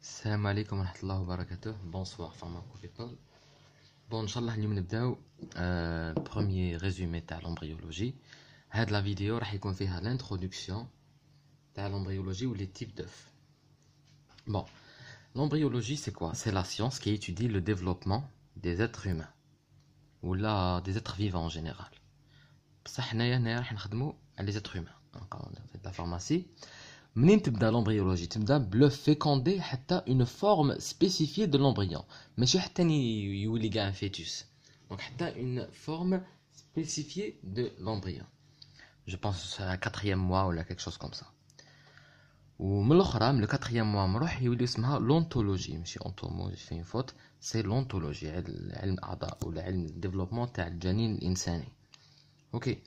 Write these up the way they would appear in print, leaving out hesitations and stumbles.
السلام عليكم ورحمة الله وبركاته. Bonsoir people. Bon, Inch'Allah, اليوم نبداو premier résumé تاع l'embryologie. هاد la vidéo راح يكون فيها l'introduction تاع l'embryologie ou les types d'œufs. Bon, l'embryologie c'est quoi? C'est la science qui étudie le développement des êtres humains ou là des êtres vivants en général. بصح حنايا راح نخدمو على les êtres humains. On fait de la pharmacie. منين تبدا l'embryologie تبدا le féconder حتى une forme spécifiée de l'embryon ماشي حتى يولي كاع un fœtus, donc حتى une forme spécifiée de l'embryon. Je pense à 4e mois ou là quelque chose comme ça. ومن الاخرى من le 4e mois مروح يولي اسمها l'ontologie, ماشي ontomo, j'ai fait une faute, c'est l'ontologie, علم الاعضاء ولا علم الديفلوبمون تاع الجنين الانساني. اوكي.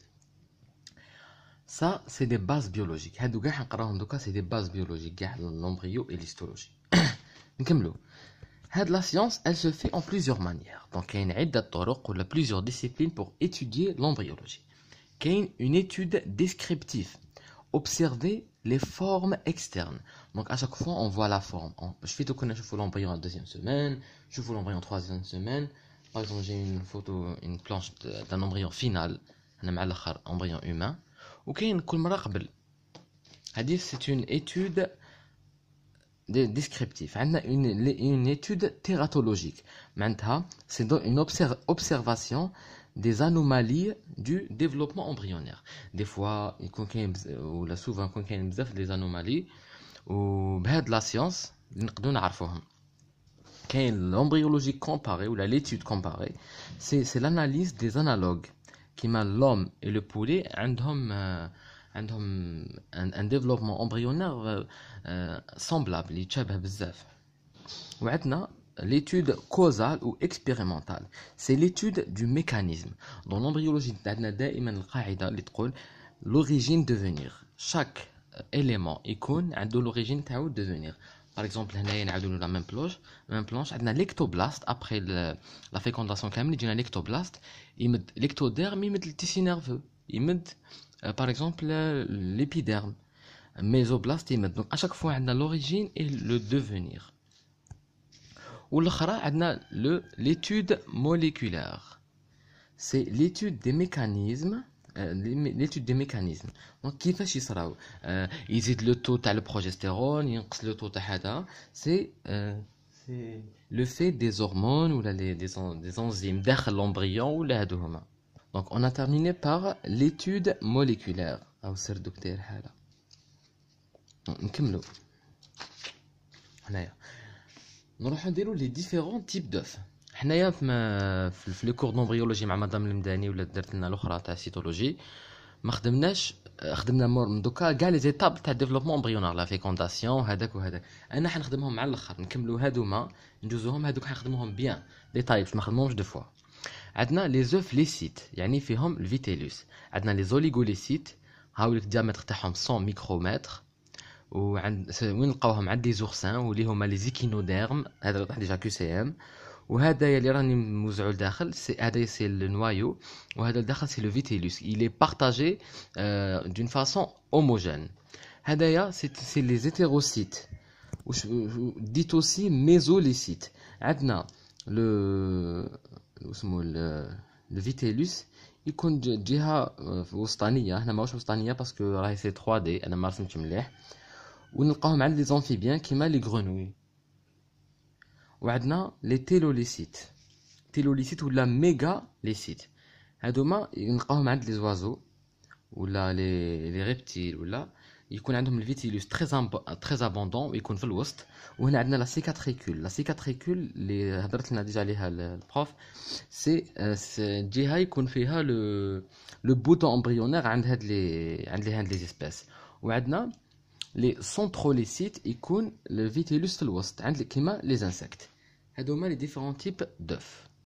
Ça, c'est des bases biologiques. C'est des bases biologiques, l'embryo et l'histologie. La science, elle se fait en plusieurs manières. Donc, il y a plusieurs disciplines pour étudier l'embryologie. Il y a une étude descriptive. Observer les formes externes. Donc, à chaque fois, on voit la forme. Je fais tout connaître, je fais l'embryon en 2e semaine, je fais l'embryon en 3e semaine. Par exemple, j'ai une photo, une planche d'un embryon final, un embryon humain. وكاين كل مرة قبل هذه c'est une étude descriptive. عندنا une étude tératologique معناتها c'est une observation des anomalies du développement embryonnaire. Des fois يكون كاين ولا souvent يكون كاين بزاف des anomalies وبهاد la science نقدروا نعرفوهم. كاين l'embryologie comparée ou l'étude comparée, c'est l'analyse des analogues كيما l'homme et le poulet عندهم un développement embryonnaire semblable يتشابه بزاف. وعندنا l'étude causale ou expérimentale, c'est l'étude du mécanisme. Dans l'embryologie عندنا دائما القاعدة اللي تقول l'origine devenir. Chaque élément يكون عنده l'origine تاعو devenir. Par exemple, هنايا نعاودو la même planche عندنا l'ectoblaste après la fécondation كامل يجينا l'ectoblaste يمد l'ectoderme يمد le tissu nerveux يمد par exemple l'épiderme mésoblaste يمد. Donc à chaque fois عندنا l'origine et le devenir. والاخرى عندنا l'étude moléculaire, c'est l'étude des mécanismes. L'étude des mécanismes. Donc كيفاش يصراو يزيد le taux تاع البروجستيرون ينقص le taux تاع هذا, c'est le fait des hormones ou des enzymes داخل l'embryon ولا هادو هما. Donc on a terminé par l'étude moléculaire. او سردو كداير حاله نكملوا هنايا نروحو نديرو les différents types d'œufs. حنايا في لي كور d'embryologie مع مدام المداني ولا درت لنا الاخرى تاع السيتولوجي ما خدمنا من دوكا كاع لي زيتاب تاع الديفلوبمون امبريونار لا فيكونداسيون هذاك وهذاك. انا حنخدمهم مع الاخر نكملوا هادوما ندوزوهم هادوك حنخدموهم بيان ديتاي باش ما نخدمهمش دو فوا. عندنا لي زوف ليسيت يعني فيهم الفيتيلوس. عندنا لي زوليغوليسيت هاوليك الديامتر تاعهم 100 ميكرومتر وين نلقاوهم عند لي زورسان واللي هما لي زيكينوديرم. هذا راح ديجا كيو سي ام. وهذا اللي راني موزعو لداخل هذا سي النوايو وهذا لداخل سي لو فيتيلوس. il est partagé d'une façon homogène. هذايا سي لي زيتيروسيت ديت aussi ميزوليسيت. عندنا اسمه لو فيتيلوس يكون جهه وسطانيه. هنا ماهوش وسطانيه باسكو راهي سي 3 دي انا ما رسمتش مليح. ونلقاهم عند لي زامفيبيان كيما لي غرونوي. وعندنا لي تيلوليسيت ولا ميغاليسيت. هادوما نلقاهم عند لي زوازو ولا لي ريبتيل ولا يكون عندهم الفيتيلوس تري ابوندون ويكون في الوسط. وهنا عندنا لا سيكاتريكول اللي هضرت لنا ديجا عليها البروف. سي جهه يكون فيها لو بوتون امبريونير عند هاد لي اسبيس. وعندنا لي سونتروليسيت يكون الفيتيلوس في الوسط عند كيما لي انسكت. هادوما لي ديفيرون تيب دوف.